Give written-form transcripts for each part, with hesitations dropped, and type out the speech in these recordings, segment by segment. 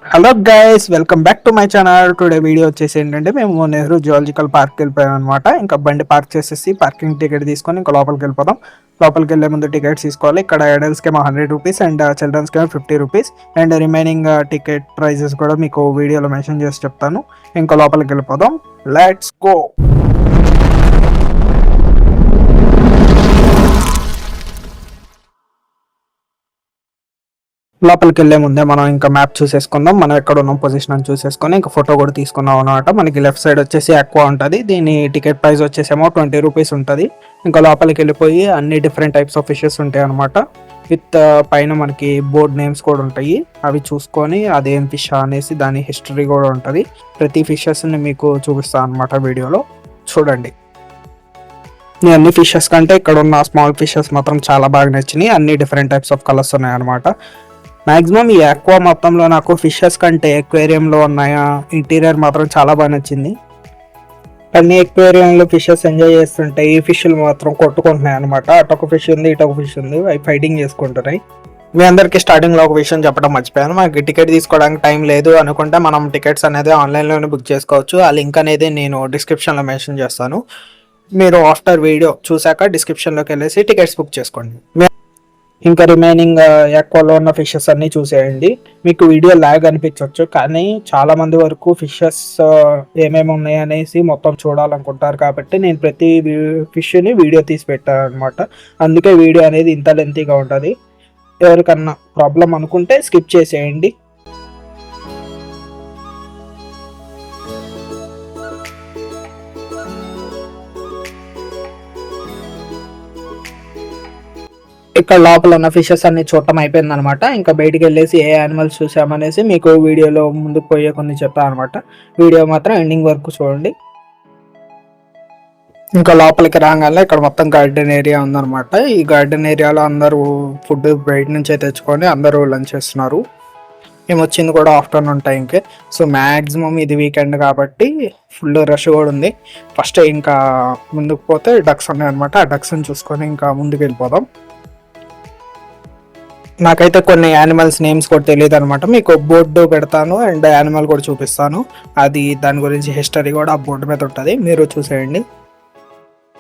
Hello guys, welcome back to my channel. Today video వచ్చేసి ఏంటంటే మేము నెహ్రూ జువాలజికల్ పార్క్ వెళ్ళిపోయాం అనమాట. ఇంకా బండి పార్క్ చేసేసి పార్కింగ్ టికెట్ తీసుకొని ఇంకా లోపలికి వెళ్ళిపోదాం. లోపలికి వెళ్ళే ముందు టికెట్స్ తీసుకోవాలి. ఇక్కడ అడల్ట్స్కి ఏమో 100 రూపీస్ అండ్ చిల్డ్రన్స్కి ఏమో 50 rupees and remaining ticket prices కూడా మీకు వీడియోలో మెన్షన్ చేసి చెప్తాను. ఇంకా లోపలికి వెళ్ళిపోదాం. Let's go. లోపలికి వెళ్ళే ముందే మనం ఇంకా మ్యాప్ చూసేసుకుందాం. మనం ఎక్కడ ఉన్నాం పొజిషన్ అని చూసేసుకొని ఇంకా ఫోటో కూడా తీసుకున్నాం అనమాట. మనకి లెఫ్ట్ సైడ్ వచ్చేసి ఎక్కువ ఉంటుంది. దీని టికెట్ ప్రైస్ వచ్చేసేమో 20 రూపీస్ ఉంటుంది. ఇంకా లోపలికి వెళ్ళిపోయి అన్ని డిఫరెంట్ టైప్స్ ఆఫ్ ఫిషెస్ ఉంటాయి అనమాట. విత్ పైన మనకి బోర్డ్ నేమ్స్ కూడా ఉంటాయి. అవి చూసుకొని అదేం ఫిష్ అనేసి దాని హిస్టరీ కూడా ఉంటుంది. ప్రతి ఫిషెస్ని మీకు చూపిస్తాను అనమాట వీడియోలో, చూడండి. ఈ అన్ని ఫిషెస్ కంటే ఇక్కడ ఉన్న స్మాల్ ఫిషెస్ మాత్రం చాలా బాగా నచ్చినాయి. అన్ని డిఫరెంట్ టైప్స్ ఆఫ్ కలర్స్ ఉన్నాయి అనమాట. మాక్సిమం ఈ ఆక్వా మొత్తంలో నాకు ఫిషెస్ కంటే ఎక్వేరియంలో ఉన్నాయ ఇంటీరియర్ మాత్రం చాలా బాగా నచ్చింది. అన్ని ఎక్వేరియంలో ఫిషెస్ ఎంజాయ్ చేస్తుంటే ఈ ఫిష్లు మాత్రం కొట్టుకుంటున్నాయి అనమాట. అటొక ఫిష్ ఉంది, ఇటొక ఫిష్ ఉంది, అవి ఫైటింగ్ చేసుకుంటున్నాయి. మీ అందరికీ స్టార్టింగ్లో ఒక విషయం చెప్పడం మర్చిపోయాను. మనకి టికెట్ తీసుకోవడానికి టైం లేదు అనుకుంటే మనం టికెట్స్ అనేది ఆన్లైన్లోనే బుక్ చేసుకోవచ్చు. ఆ లింక్ అనేది నేను డిస్క్రిప్షన్లో మెన్షన్ చేస్తాను. మీరు ఆఫ్టర్ వీడియో చూసాక డిస్క్రిప్షన్లోకి వెళ్ళేసి టికెట్స్ బుక్ చేసుకోండి. ఇంకా రిమైనింగ్ ఎక్కువలో ఉన్న ఫిషెస్ అన్ని చూసేయండి. మీకు వీడియో లాగ్ అనిపించవచ్చు, కానీ చాలా మంది వరకు ఫిషెస్ ఏమేమి ఉన్నాయి అనేసి మొత్తం చూడాలనుకుంటారు. కాబట్టి నేను ప్రతి ఫిష్ని వీడియో తీసి పెట్టాను అనమాట. అందుకే వీడియో అనేది ఇంత లెంతీగా ఉంటుంది. ఎవరికన్నా ప్రాబ్లం అనుకుంటే స్కిప్ చేసేయండి. ఇక్కడ లోపల ఉన్న ఫిషెస్ అన్ని చూడటం అయిపోయింది అనమాట. ఇంకా బయటికి వెళ్ళేసి ఏ యానిమల్స్ చూసామనేసి మీకు వీడియోలో ముందుకు పోయే కొన్ని చెప్తాను అనమాట. వీడియో మాత్రం ఎండింగ్ వరకు చూడండి. ఇంకా లోపలికి రాగానే ఇక్కడ మొత్తం గార్డెన్ ఏరియా ఉందన్నమాట. ఈ గార్డెన్ ఏరియాలో అందరూ ఫుడ్ బయట నుంచే తెచ్చుకొని అందరూ లంచ్ చేస్తున్నారు. మేము వచ్చింది కూడా ఆఫ్టర్నూన్ టైంకి. సో మ్యాక్సిమం ఇది వీకెండ్ కాబట్టి ఫుల్ రష్ కూడా ఉంది. ఫస్ట్ ఇంకా ముందుకు పోతే డక్స్ ఉన్నాయి అనమాట. ఆ డక్స్ని చూసుకొని ఇంకా ముందుకు వెళ్ళిపోదాం. నాకైతే కొన్ని యానిమల్స్ నేమ్స్ కూడా తెలియదు అనమాట. మీకు బోర్డు పెడతాను అండ్ యానిమల్ కూడా చూపిస్తాను. అది దాని గురించి హిస్టరీ కూడా ఆ బోర్డు మీద ఉంటుంది, మీరు చూసేయండి.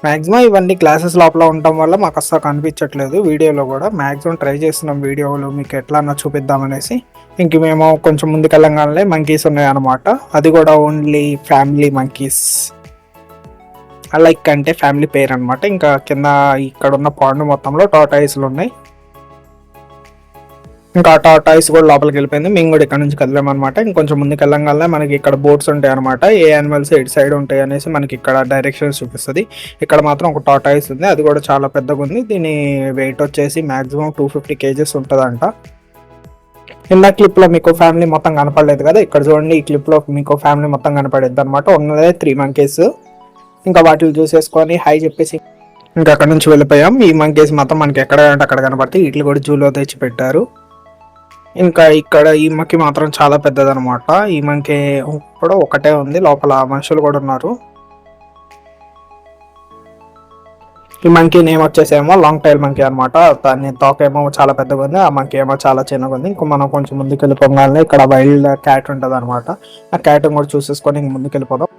మ్యాక్సిమం ఇవన్నీ క్లాసెస్ లోపల ఉండటం వల్ల మాకు అస్సలు కనిపించట్లేదు వీడియోలో కూడా. మ్యాక్సిమం ట్రై చేస్తున్నాం వీడియోలో మీకు ఎట్లా చూపిద్దామనేసి. ఇంక మేము కొంచెం ముందుకెళ్ళగానే మంకీస్ ఉన్నాయన్నమాట. అది కూడా ఓన్లీ ఫ్యామిలీ మంకీస్, లైక్ అంటే ఫ్యామిలీ పేరు అనమాట. ఇంకా కింద ఇక్కడ ఉన్న పాండ్ మొత్తంలో టార్టాయిస్లు ఉన్నాయి. ఇంకా టార్టాయిస్ కూడా లోపలికి వెళ్ళిపోయింది. మేము కూడా ఇక్కడ నుంచి కదిలామన్నమాట. ఇంకొంచెం ముందుకు వెళ్ళగానే మనకి ఇక్కడ బోట్స్ ఉంటాయి అనమాట. ఏ యానిమల్స్ ఎటు సైడ్ ఉంటాయి అనేసి మనకి ఇక్కడ డైరెక్షన్స్ చూపిస్తుంది. ఇక్కడ మాత్రం ఒక టార్టాయిస్ ఉంది, అది కూడా చాలా పెద్దగా ఉంది. దీని వెయిట్ వచ్చేసి మాక్సిమం 250 kgs ఉంటుందంట. కింద క్లిప్లో మీకు ఫ్యామిలీ మొత్తం కనపడలేదు కదా, ఇక్కడ చూడండి. ఈ క్లిప్లో మీకు ఫ్యామిలీ మొత్తం కనపడేది అనమాట. ఉన్నదే 3 monkeys. ఇంకా వాటిని చూసేసుకొని హాయ్ చెప్పేసి ఇంకా అక్కడ నుంచి వెళ్ళిపోయాం. ఈ మంకీస్ మొత్తం మనకి ఎక్కడ అంటే అక్కడ కనపడతాయి. వీటిని కూడా జూలో తెచ్చి పెట్టారు. ఇంకా ఇక్కడ ఈ మంకీ మాత్రం చాలా పెద్దదనమాట. ఈ మంకీ కూడా ఒకటే ఉంది, లోపల మనుషులు కూడా ఉన్నారు. ఈ మంకీ నేమ్ వచ్చేసేమో లాంగ్ టైల్ మంకీ అనమాట. దాని తోక ఏమో చాలా పెద్దగా ఉంది, ఆ మంకీ ఏమో చాలా చిన్నగా ఉంది. ఇంకా మనం కొంచెం ముందుకు వెళ్ళిపోగానే ఇక్కడ వైల్డ్ క్యాట్ ఉంటుంది అనమాట. ఆ క్యాట్ కూడా చూసేసుకొని ఇంక ముందుకు వెళ్ళిపోదాం.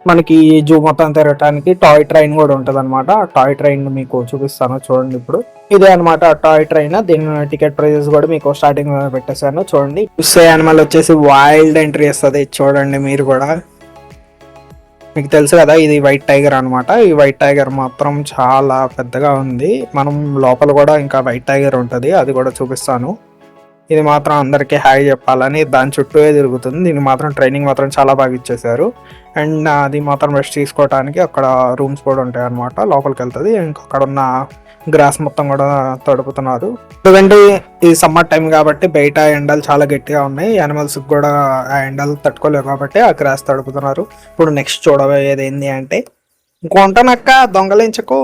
మనకి జూ మొత్తం తిరగటానికి టాయ్ ట్రైన్ కూడా ఉంటుంది అనమాట. ఆ టాయ్ ట్రైన్ మీకు చూపిస్తాను, చూడండి. ఇప్పుడు ఇదే అనమాట టాయ్ ట్రైన్. దీని టికెట్ ప్రైజెస్ కూడా మీకు స్టార్టింగ్ పెట్టేశాను, చూడండి. చూసే యానిమల్ వచ్చేసి వైల్డ్ ఎంట్రీ వస్తుంది, చూడండి మీరు కూడా. మీకు తెలుసు కదా, ఇది వైట్ టైగర్ అనమాట. ఈ వైట్ టైగర్ మాత్రం చాలా పెద్దగా ఉంది. మనం లోపల కూడా ఇంకా వైట్ టైగర్ ఉంటుంది, అది కూడా చూపిస్తాను. ఇది మాత్రం అందరికీ హాయ్ చెప్పాలని దాని చుట్టూ తిరుగుతుంది. దీనికి మాత్రం ట్రైనింగ్ మాత్రం చాలా బాగా ఇచ్చేసారు. అండ్ అది మాత్రం రెస్ట్ తీసుకోవడానికి అక్కడ రూమ్స్ కూడా ఉంటాయి అనమాట. లోపలికి వెళ్తుంది. ఇంకా అక్కడ ఉన్న గ్రాస్ మొత్తం కూడా తడుపుతున్నారు. ఎందుకంటే ఇది సమ్మర్ టైం కాబట్టి బయట ఎండలు చాలా గట్టిగా ఉన్నాయి. యానిమల్స్కి కూడా ఆ ఎండలు తట్టుకోలేవు కాబట్టి ఆ గ్రాస్ తడుపుతున్నారు. ఇప్పుడు నెక్స్ట్ చూడబోయేది ఏంటి అంటే, ఇంకొంటనక్క దొంగలించకు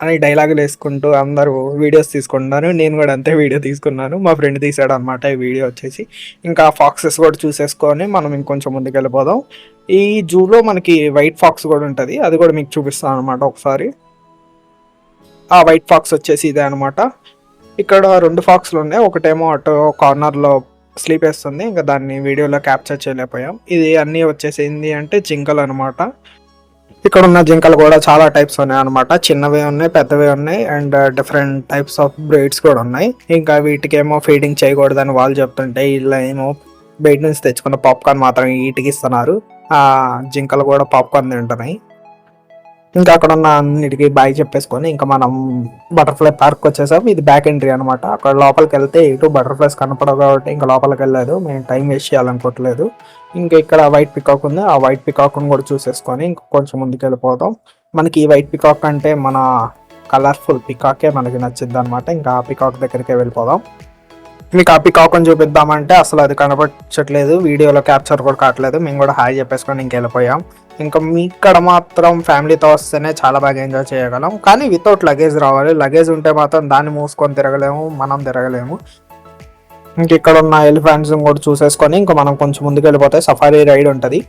అని డైలాగులు వేసుకుంటూ అందరూ వీడియోస్ తీసుకుంటున్నారు. నేను కూడా అంతే వీడియో తీసుకున్నాను. మా ఫ్రెండ్ తీసాడు అనమాట ఈ వీడియో వచ్చేసి. ఇంకా ఫాక్సెస్ కూడా చూసేసుకొని మనం ఇంకొంచెం ముందుకు వెళ్ళిపోదాం. ఈ జూలో మనకి వైట్ ఫాక్స్ కూడా ఉంటుంది, అది కూడా మీకు చూపిస్తాను అనమాట ఒకసారి. ఆ వైట్ ఫాక్స్ వచ్చేసి ఇదే అనమాట. ఇక్కడ 2 ఫాక్స్లు ఉన్నాయి. ఒకటేమో అటు కార్నర్లో స్లీప్ వేస్తుంది. ఇంకా దాన్ని వీడియోలో క్యాప్చర్ చేయలేకపోయాం. ఇది అన్నీ వచ్చేసింది అంటే జింకలు అనమాట. ఇక్కడ ఉన్న జింకలు కూడా చాలా టైప్స్ ఉన్నాయి అనమాట. చిన్నవి ఉన్నాయి, పెద్దవి ఉన్నాయి, and different types of breeds కూడా ఉన్నాయి. ఇంకా వీటికేమో ఫీడింగ్ చేయకూడదని వాళ్ళు చెప్తుంటే ఇలా ఏమో బయట నుంచి తెచ్చుకున్న పాప్కార్న్ మాత్రం వీటికి ఇస్తున్నారు. ఆ జింకలు కూడా పాప్కార్న్ తింటున్నాయి. ఇంకా అక్కడ ఉన్న అన్నిటికీ బాయ్ చెప్పేసుకొని ఇంకా మనం బటర్ఫ్లై పార్క్ వచ్చేసాం. ఇది బ్యాక్ ఎంట్రీ అనమాట. అక్కడ లోపలికి వెళ్తే ఇటు బటర్ఫ్లైస్ కనపడవు కాబట్టి ఇంకా లోపలికి వెళ్ళలేదు. మేము టైం వేస్ట్ చేయాలనుకోవట్లేదు. ఇంకా ఇక్కడ వైట్ పికాక్ ఉంది. ఆ వైట్ పికాక్ను కూడా చూసేసుకొని ఇంకా కొంచెం ముందుకు వెళ్ళిపోతాం. మనకి ఈ వైట్ పికాక్ అంటే మన కలర్ఫుల్ పికాకే మనకి నచ్చింది అనమాట. ఇంకా ఆ పికాక్ దగ్గరికే వెళ్ళిపోదాం. మీకు ఆ పికాక్ని చూపిద్దామంటే అసలు అది కనపడట్లేదు, వీడియోలో క్యాప్చర్ కూడా కావట్లేదు. మేము కూడా హాయ్ చెప్పేసుకొని ఇంక వెళ్ళిపోయాం. ఇంకా మీ ఇక్కడ మాత్రం ఫ్యామిలీతో వస్తేనే చాలా బాగా ఎంజాయ్ చేయగలం. కానీ వితౌట్ లగేజ్ రావాలి. లగేజ్ ఉంటే మాత్రం దాన్ని మూసుకొని తిరగలేము, మనం తిరగలేము. ఇంక ఇక్కడ ఉన్న ఎలిఫెంట్స్ కూడా చూసేసుకొని ఇంకా మనం కొంచెం ముందుకు వెళ్ళిపోతే సఫారీ రైడ్ ఉంటుంది.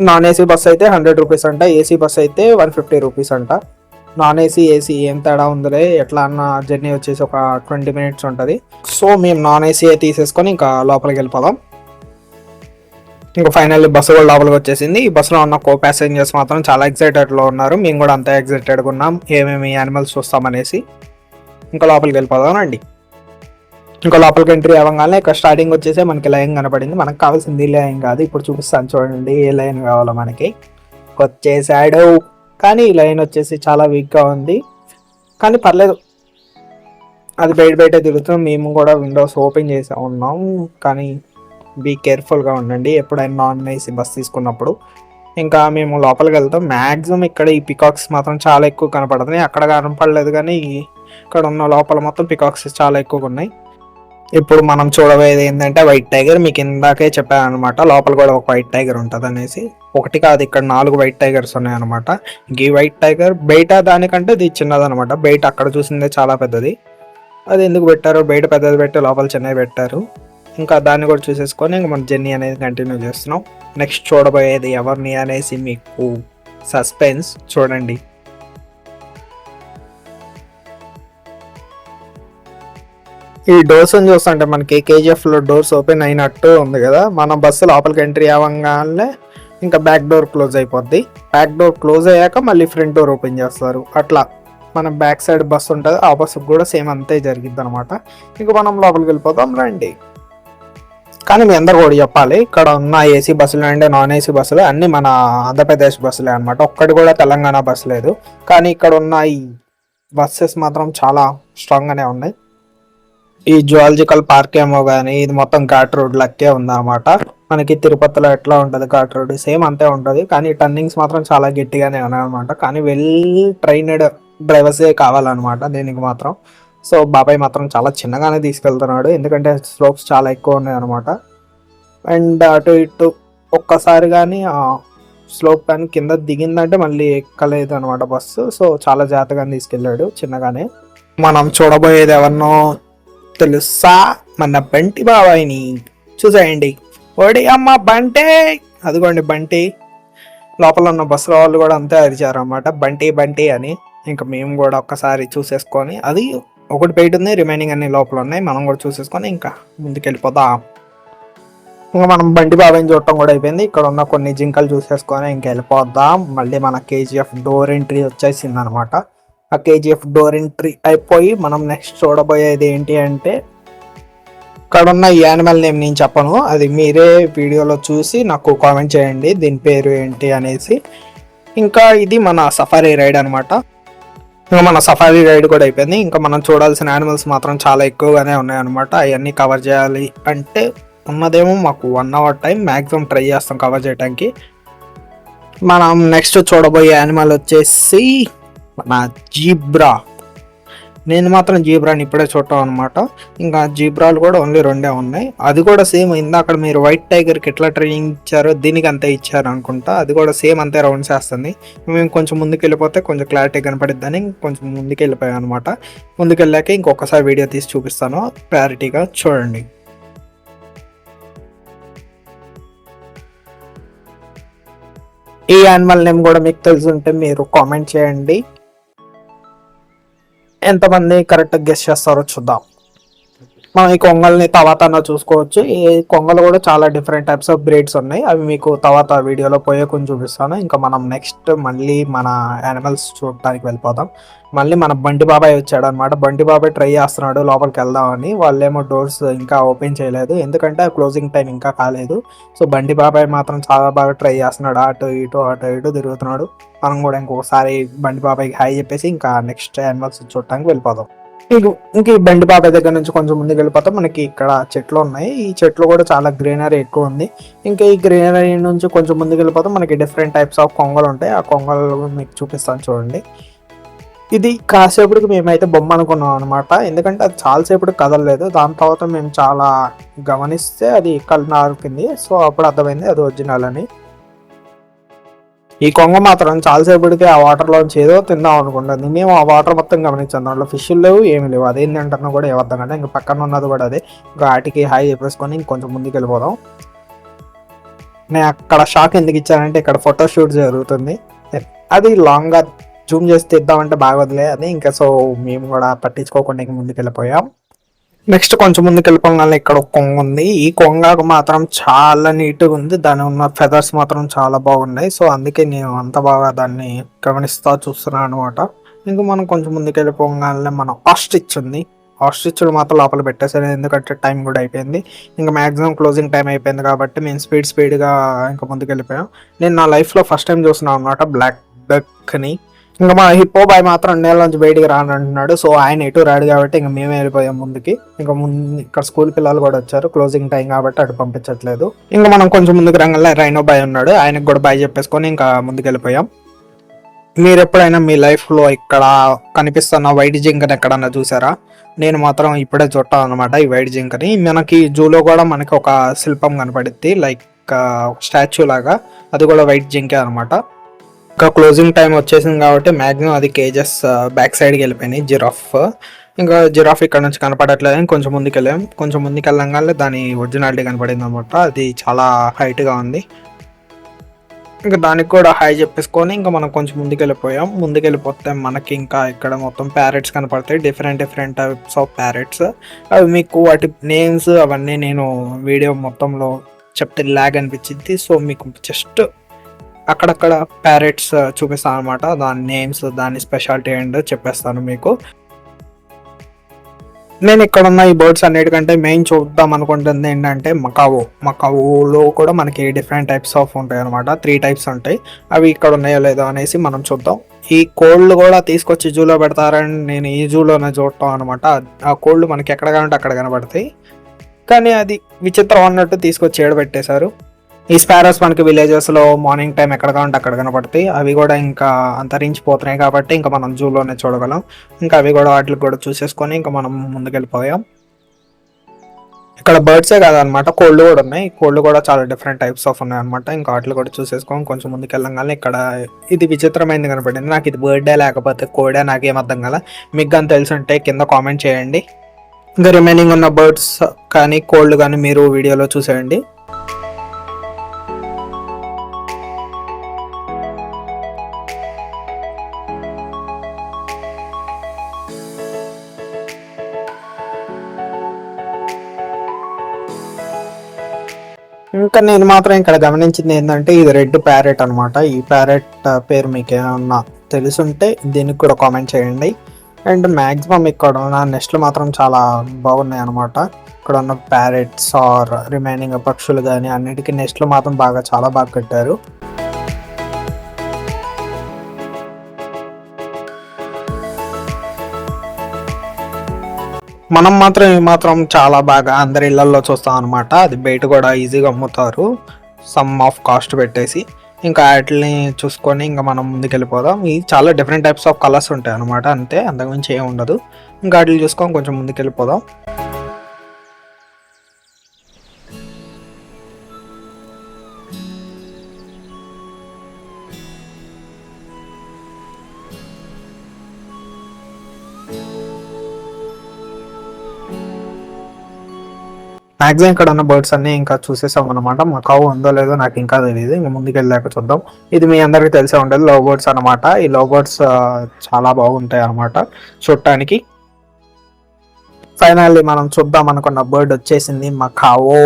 నాన్ ఏసీ బస్ అయితే 100 రూపీస్ అంట, ఏసీ బస్ అయితే 150 రూపీస్ అంట. నాన్ ఏసీ ఏసీ ఏం తేడా ఉందిలే, ఎట్లా అన్న జర్నీ వచ్చేసి ఒక 20 మినిట్స్ ఉంటుంది. సో మేము నాన్ ఏసీ తీసేసుకొని ఇంకా లోపలికి వెళ్ళిపోదాం. ఇంకా ఫైనల్లీ బస్సు కూడా లోపలికి వచ్చేసింది. ఈ బస్సులో ఉన్న కో ప్యాసింజర్స్ మాత్రం చాలా ఎక్సైటెడ్లో ఉన్నారు. మేము కూడా అంతా ఎక్సైటెడ్గా ఉన్నాం ఏమేమి యానిమల్స్ చూస్తామనేసి. ఇంకా లోపలికి వెళ్ళిపోదాం రండి. ఇంకా లోపలికి ఎంట్రీ అవ్వగానే ఇక్కడ స్టార్టింగ్ వచ్చేసి మనకి లైన్ కనపడింది. మనకు కావాల్సింది లైన్ కాదు, ఇప్పుడు చూపిస్తాను చూడండి ఏ లైన్ కావాలో. మనకి వచ్చేసాడు, కానీ ఈ లైన్ వచ్చేసి చాలా వీక్గా ఉంది. కానీ పర్లేదు, అది బయట తిరుగుతున్నాం. మేము కూడా విండోస్ ఓపెన్ చేసి ఉన్నాం. కానీ బీ కేర్ఫుల్గా ఉండండి ఎప్పుడైనా నాన్ ఏసీ బస్ తీసుకున్నప్పుడు. ఇంకా మేము లోపలికి వెళ్తాం. మ్యాక్సిమం ఇక్కడ ఈ పికాక్స్ మాత్రం చాలా ఎక్కువ కనపడుతున్నాయి. అక్కడ కనపడలేదు కానీ ఇక్కడ ఉన్న లోపల మొత్తం పికాక్స్ చాలా ఎక్కువగా ఉన్నాయి. ఇప్పుడు మనం చూడబోయేది ఏంటంటే వైట్ టైగర్. మీకు ఇందాకే చెప్పాను అనమాట, లోపల కూడా ఒక వైట్ టైగర్ ఉంటుంది అనేసి. ఒకటి కాదు, ఇక్కడ 4 వైట్ టైగర్స్ ఉన్నాయన్నమాట. ఈ వైట్ టైగర్ బయట దానికంటే ఇది చిన్నదనమాట. బయట అక్కడ చూసిందే చాలా పెద్దది. అది ఎందుకు పెట్టారు, బయట పెద్దది పెట్టి లోపల చిన్నవి పెట్టారు. ఇంకా దాన్ని కూడా చూసేసుకొని ఇంకా మన జర్నీ అనేది కంటిన్యూ చేస్తున్నాం. నెక్స్ట్ చూడబోయేది ఎవరిని అనేసి మీకు సస్పెన్స్. చూడండి. ఈ డోర్స్ అని చూస్తుంటే మనకి కేజీఎఫ్లో డోర్స్ ఓపెన్ అయినట్టు ఉంది కదా. మన బస్సు లోపలికి ఎంట్రీ అవ్వగానే ఇంకా బ్యాక్ డోర్ క్లోజ్ అయిపోద్ది. బ్యాక్ డోర్ క్లోజ్ అయ్యాక మళ్ళీ ఫ్రంట్ డోర్ ఓపెన్ చేస్తారు. అట్లా మన బ్యాక్ సైడ్ బస్సు ఉంటుంది, ఆ బస్సుకు కూడా సేమ్ అంతే జరిగిద్ది అనమాట. ఇంకా మనం లోపలికి వెళ్ళిపోతాం రండి. కానీ మీ అందరు కూడా చెప్పాలి, ఇక్కడ ఉన్న ఏసీ బస్సులు అంటే నాన్ ఏసీ బస్సులు అన్నీ మన ఆంధ్రప్రదేశ్ బస్సులే అనమాట. ఒక్కటి కూడా తెలంగాణ బస్సు లేదు. కానీ ఇక్కడ ఉన్న ఈ బస్సెస్ మాత్రం చాలా స్ట్రాంగ్గానే ఉన్నాయి. ఈ జువాలజికల్ పార్క్ ఏమో కానీ ఇది మొత్తం ఘాట్ రోడ్ లెక్కే ఉందన్నమాట. మనకి తిరుపతిలో ఎట్లా ఉంటుంది ఘాట్ రోడ్, సేమ్ అంతే ఉంటుంది. కానీ టర్నింగ్స్ మాత్రం చాలా గట్టిగానే ఉన్నాయి అనమాట. కానీ వెల్ ట్రైనడ్ డ్రైవర్సే కావాలన్నమాట దీనికి మాత్రం. సో బాబాయ్ మాత్రం చాలా చిన్నగానే తీసుకెళ్తున్నాడు, ఎందుకంటే స్లోప్స్ చాలా ఎక్కువ ఉన్నాయి అనమాట. అండ్ అటు ఇటు ఒక్కసారి కానీ స్లోప్ కానీ కింద దిగిందంటే మళ్ళీ ఎక్కలేదు అనమాట బస్సు. సో చాలా జాగ్రత్తగా తీసుకెళ్ళాడు చిన్నగానే. మనం చూడబోయేది ఎవరినో తెలుసా? మన బంటి బాబాయ్ని. చూసేయండి. ఓడి అమ్మ బంటే, అదిగోండి బంటి. లోపల ఉన్న బస్సులో వాళ్ళు కూడా అంతే అరిచారు అనమాట, బంటి బంటి అని. ఇంకా మేము కూడా ఒక్కసారి చూసేసుకొని, అది ఒకటి బయట ఉంది, రిమైనింగ్ అన్ని లోపల ఉన్నాయి. మనం కూడా చూసేసుకొని ఇంకా ముందుకు వెళ్ళిపోతాం. ఇంకా మనం బండి బాబాయ్ని చూడటం కూడా అయిపోయింది. ఇక్కడ ఉన్న కొన్ని జింకలు చూసేసుకొని ఇంక వెళ్ళిపోద్దాం. మళ్ళీ మన కేజీఎఫ్ డోర్ ఎంట్రీ వచ్చేసింది అనమాట. ఆ కేజీఎఫ్ డోర్ ఎంట్రీ అయిపోయి మనం నెక్స్ట్ చూడబోయేది ఏంటి అంటే, ఇక్కడ ఉన్న ఈ యానిమల్ నేమ్ నేను చెప్పను, అది మీరే వీడియోలో చూసి నాకు కామెంట్ చేయండి దీని పేరు ఏంటి అనేసి. ఇంకా ఇది మన సఫారీ రైడ్ అనమాట. ఇంకా మన సఫారీ రైడ్ కూడా అయిపోయింది. ఇంకా మనం చూడాల్సిన యానిమల్స్ మాత్రం చాలా ఎక్కువగానే ఉన్నాయన్నమాట. అవన్నీ కవర్ చేయాలి అంటే ఉన్నదేమో మాకు 1 అవర్ టైం, మ్యాక్సిమం ట్రై చేస్తాం కవర్ చేయడానికి. మనం నెక్స్ట్ చూడబోయే యానిమల్ వచ్చేసి మన జీబ్రా. నేను మాత్రం జీబ్రాని ఇప్పుడే చూడటం అనమాట. ఇంకా జీబ్రాలు కూడా ఓన్లీ 2 ఉన్నాయి. అది కూడా సేమ్ ఇందాక మీరు వైట్ టైగర్కి ఎట్లా ట్రైనింగ్ ఇచ్చారో దీనికి అంతే ఇచ్చారు అనుకుంటా. అది కూడా సేమ్ అంతే రౌండ్స్ వేస్తుంది. మేము కొంచెం ముందుకు వెళ్ళిపోతే కొంచెం క్లారిటీ కనపడిద్దని కొంచెం ముందుకు వెళ్ళిపోయాం అనమాట. ముందుకు వెళ్ళాక ఇంకొకసారి వీడియో తీసి చూపిస్తాను, క్లారిటీగా చూడండి. ఈ యానిమల్ నేమ్ కూడా మీకు తెలుసుంటే మీరు కామెంట్ చేయండి. ఎంతమంది కరెక్ట్ గెస్ చేస్తారో చూద్దాం. మనం ఈ కొంగల్ని తర్వాత చూసుకోవచ్చు. ఈ కొంగలు కూడా చాలా డిఫరెంట్ టైప్స్ ఆఫ్ బ్రీడ్స్ ఉన్నాయి. అవి మీకు తర్వాత వీడియోలో పోయే కొంచెం చూపిస్తాను. ఇంకా మనం నెక్స్ట్ మళ్ళీ మన యానిమల్స్ చూడటానికి వెళ్ళిపోదాం. మళ్ళీ మన బంటి బాబాయ్ వచ్చాడు అనమాట. బంటి బాబాయ్ ట్రై చేస్తున్నాడు లోపలికి వెళ్దామని. వాళ్ళేమో డోర్స్ ఇంకా ఓపెన్ చేయలేదు, ఎందుకంటే క్లోజింగ్ టైం ఇంకా కాలేదు. సో బంటి బాబాయ్ మాత్రం చాలా బాగా ట్రై చేస్తున్నాడు. అటు ఇటు తిరుగుతున్నాడు. మనం కూడా ఇంకొకసారి బండి బాబాయ్కి హాయ్ చెప్పేసి ఇంకా నెక్స్ట్ యానిమల్స్ చూడటానికి వెళ్ళిపోదాం. ఇంక ఈ బండి బాబాయ్ దగ్గర నుంచి కొంచెం ముందుకు వెళ్ళిపోతే మనకి ఇక్కడ చెట్లు ఉన్నాయి. ఈ చెట్లు కూడా చాలా గ్రీనరీ ఎక్కువ ఉంది. ఇంకా ఈ గ్రీనరీ నుంచి కొంచెం ముందుకు వెళ్ళిపోతే మనకి డిఫరెంట్ టైప్స్ ఆఫ్ కొంగలు ఉంటాయి. ఆ కొంగలు మీకు చూపిస్తాను చూడండి. ఇది కాసేపటికి మేమైతే బొమ్మ అనుకున్నాం అనమాట, ఎందుకంటే అది చాలాసేపటికి కదలలేదు. దాని తర్వాత మేము చాలా గమనిస్తే అది కళ్ళు నారుకుంది. సో అప్పుడు అర్థమైంది అది ఒరిజినల్ అని. ఈ కొంగ మాత్రం చాలాసేపటికి ఆ వాటర్లోంచి ఏదో తిందాం అనుకుంటుంది. మేము ఆ వాటర్ మొత్తం గమనించాం, దాంట్లో ఫిష్లు లేవు, ఏమి లేవు. అదేంటి అంటున్నా కూడా ఏమర్థం కదా. ఇంకా పక్కన ఉన్నది కూడా అదే. ఇంకా వాటికి హాయ్ చెప్పేసుకొని ఇంకొంచెం ముందుకు వెళ్ళిపోదాం. నేను అక్కడ షాక్ ఎందుకు ఇచ్చానంటే ఇక్కడ ఫోటో షూట్ జరుగుతుంది. అది లాంగ్గా జూమ్ చేసి తీద్దామంటే బాగోదులే అది. ఇంకా సో మేము కూడా పట్టించుకోకుండా ఇంక ముందుకు వెళ్ళిపోయాం. నెక్స్ట్ కొంచెం ముందుకు వెళ్ళిపోగానే ఇక్కడ ఒక కొంగ ఉంది. ఈ కొంగకు మాత్రం చాలా నీట్గా ఉంది. దాని ఉన్న ఫెదర్స్ మాత్రం చాలా బాగున్నాయి. సో అందుకే నేను అంత బాగా దాన్ని గమనిస్తా చూస్తున్నాను అనమాట. ఇంకా మనం కొంచెం ముందుకు వెళ్ళిపోగానే మనం ఆస్ట్రిచ్ ఉంది. ఆస్ట్రిచ్లు మాత్రం లోపల పెట్టేసాను, ఎందుకంటే టైం కూడా అయిపోయింది. ఇంకా మ్యాక్సిమం క్లోజింగ్ టైం అయిపోయింది కాబట్టి మేము స్పీడ్గా ఇంకా ముందుకు వెళ్ళిపోయాం. నేను నా లైఫ్లో ఫస్ట్ టైం చూస్తున్నాను అనమాట బ్లాక్ డక్ని. ఇంకా మా హిప్పో బాయ్ మాత్రం నీళ్ళ నుంచి బయటికి రానంటున్నాడు. సో ఆయన ఎటు రాడు కాబట్టి ఇంకా మేమే వెళ్ళిపోయాం ముందుకి. ఇంకా ముందు ఇక్కడ స్కూల్ పిల్లలు కూడా వచ్చారు, క్లోజింగ్ టైం కాబట్టి అటు పంపించట్లేదు. ఇంకా మనం కొంచెం ముందుకు రంగంలో రైనో బాయ్ ఉన్నాడు, ఆయనకు కూడా బాయ్ చెప్పేసుకొని ఇంకా ముందుకు వెళ్ళిపోయాం. మీరు ఎప్పుడైనా మీ లైఫ్లో ఇక్కడ కనిపిస్తున్న వైట్ జింకని ఎక్కడన్నా చూసారా? నేను మాత్రం ఇప్పుడే చూడటం అనమాట ఈ వైట్ జింకని. మనకి జూలో కూడా మనకి ఒక శిల్పం కనపడుద్ది, లైక్ స్టాచ్యూ లాగా. అది కూడా వైట్ జింకే అనమాట. ఇంకా క్లోజింగ్ టైం వచ్చేసింది కాబట్టి మ్యాక్సిమం అది కేజెస్ బ్యాక్ సైడ్కి వెళ్ళిపోయినాయి. జిరాఫ్, ఇంకా జిరాఫ్ ఇక్కడ నుంచి కనపడట్లేదు. కొంచెం ముందుకు వెళ్ళాం. కొంచెం ముందుకు వెళ్ళంగానే దాని ఒరిజినాలిటీ కనపడింది అనమాట. అది చాలా హైట్గా ఉంది. ఇంకా దానికి కూడా హాయ్ చెప్పేసుకొని ఇంకా మనం కొంచెం ముందుకు వెళ్ళిపోయాం. ముందుకు వెళ్ళిపోతే మనకి ఇంకా ఇక్కడ మొత్తం ప్యారెట్స్ కనపడతాయి, డిఫరెంట్ టైప్స్ ఆఫ్ ప్యారెట్స్. అవి మీకు వాటి నేమ్స్ అవన్నీ నేను వీడియో మొత్తంలో చెప్తే ల్యాగ్ అనిపించింది. సో మీకు జస్ట్ అక్కడక్కడ ప్యారెట్స్ చూపిస్తాను అనమాట. దాని నేమ్స్, దాని స్పెషాలిటీ అండ్ చెప్పేస్తాను మీకు. నేను ఇక్కడ ఉన్న ఈ బర్డ్స్ అన్నిటికంటే మెయిన్ చూద్దాం అనుకుంటుంది ఏంటంటే మకావోలో కూడా మనకి డిఫరెంట్ టైప్స్ ఆఫ్ ఉంటాయి అనమాట. 3 టైప్స్ ఉంటాయి. అవి ఇక్కడ ఉన్నాయో లేదో అనేసి మనం చూద్దాం. ఈ కోళ్ళు కూడా తీసుకొచ్చి జూలో పెడతారని నేను ఈ జూలోనే చూడటం అనమాట. ఆ కోళ్ళు మనకి ఎక్కడ కావాలంటే అక్కడ కనబడతాయి, కానీ అది విచిత్రం అన్నట్టు తీసుకొచ్చి ఏడబెట్టేశారు. ఈ స్పారోస్ మనకి విలేజెస్లో మార్నింగ్ టైం ఎక్కడ కావాలంటే అక్కడ కనపడతాయి. అవి కూడా ఇంకా అంతరించిపోతున్నాయి కాబట్టి ఇంకా మనం జూలోనే చూడగలం. ఇంకా అవి కూడా వాటికి కూడా చూసేసుకొని ఇంకా మనం ముందుకెళ్ళిపోయాం. ఇక్కడ బర్డ్సే కాదనమాట, కోళ్ళు కూడా ఉన్నాయి. కోళ్ళు కూడా చాలా డిఫరెంట్ టైప్స్ ఆఫ్ ఉన్నాయి అనమాట. ఇంకా వాటిని కూడా చూసేసుకొని కొంచెం ముందుకు వెళ్ళగానే ఇక్కడ ఇది విచిత్రమైనది కనపడింది. నాకు ఇది బర్డే లేకపోతే కోడే నాకేం అర్థం కదా. మీకు కానీ తెలిసి ఉంటే కింద కామెంట్ చేయండి. ఇంకా రిమైనింగ్ ఉన్న బర్డ్స్ కానీ కోళ్ళు కానీ మీరు వీడియోలో చూసేయండి. ఇంకా నేను మాత్రం ఇక్కడ గమనించింది ఏంటంటే ఇది రెడ్ ప్యారెట్ అనమాట. ఈ ప్యారెట్ పేరు మీకు ఏమన్నా తెలుసుంటే దీనికి కూడా కామెంట్ చేయండి. అండ్ మ్యాక్సిమం ఇక్కడ ఉన్న నెస్ట్లు మాత్రం చాలా బాగున్నాయి అనమాట. ఇక్కడ ఉన్న ప్యారెట్స్ ఆర్ రిమైనింగ్ పక్షులు కానీ అన్నిటికీ నెస్ట్లు మాత్రం చాలా బాగా కట్టారు. మనం మాత్రం చాలా బాగా అందరి ఇళ్లలో చూస్తాం అనమాట. అది బయట కూడా ఈజీగా అమ్ముతారు సమ్ ఆఫ్ కాస్ట్ పెట్టేసి. ఇంకా వాటిని చూసుకొని ఇంకా మనం ముందుకు వెళ్ళిపోదాం. ఇవి చాలా డిఫరెంట్ టైప్స్ ఆఫ్ కలర్స్ ఉంటాయి అనమాట, అంతే, అంతకుమించి ఏమి ఉండదు. ఇంకా వాటిని చూసుకొని కొంచెం ముందుకు వెళ్ళిపోదాం. మ్యాక్సిమం ఇక్కడ ఉన్న బర్డ్స్ అన్ని ఇంకా చూసేసాం అనమాట. మకావు ఉందో లేదో నాకు ఇంకా తెలియదు, ఇంకా ముందుకు వెళ్ళాక చూద్దాం. ఇది మీ అందరికీ తెలిసే ఉండదు, లవ్ బర్డ్స్ అనమాట. ఈ లవ్ బర్డ్స్ చాలా బాగుంటాయి అనమాట చూడటానికి. ఫైనల్లీ మనం చూద్దాం అనుకున్న బర్డ్ వచ్చేసింది మకావో.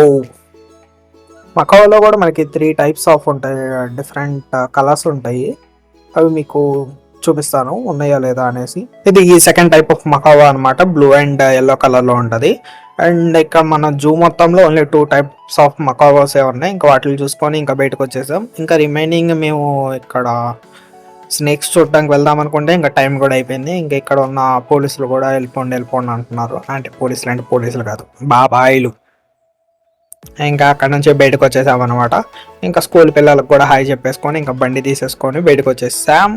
మకావోలో కూడా మనకి 3 టైప్స్ ఆఫ్ ఉంటాయి, డిఫరెంట్ కలర్స్ ఉంటాయి. అవి మీకు చూపిస్తాను ఉన్నాయా లేదా అనేసి. ఇది ఈ సెకండ్ టైప్ ఆఫ్ మకావో అనమాట, బ్లూ అండ్ ఎల్లో కలర్లో ఉంటుంది. అండ్ ఇక్కడ మన జూ మొత్తంలో ఓన్లీ 2 టైప్స్ ఆఫ్ మకావోసే ఉన్నాయి. ఇంకా వాటిని చూసుకొని ఇంకా బయటకు వచ్చేసాం. ఇంకా రిమైనింగ్ మేము ఇక్కడ స్నేక్స్ చూడడానికి వెళ్దాం అనుకుంటే ఇంకా టైం కూడా అయిపోయింది. ఇంకా ఇక్కడ ఉన్న పోలీసులు కూడా వెళ్ళిపోండి అంటున్నారు. అంటే పోలీసులు కాదు, బాబాయిలు. ఇంకా అక్కడ నుంచి బయటకు వచ్చేసాం అనమాట. ఇంకా స్కూల్ పిల్లలకు కూడా హాయ్ చెప్పేసుకొని ఇంకా బండి తీసేసుకొని బయటకు వచ్చేసాం.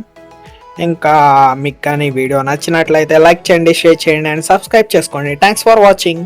ఇంకా మీకు కానీ వీడియో నచ్చినట్లయితే లైక్ చేయండి, షేర్ చేయండి అండ్ సబ్స్క్రైబ్ చేసుకోండి. Thanks for watching.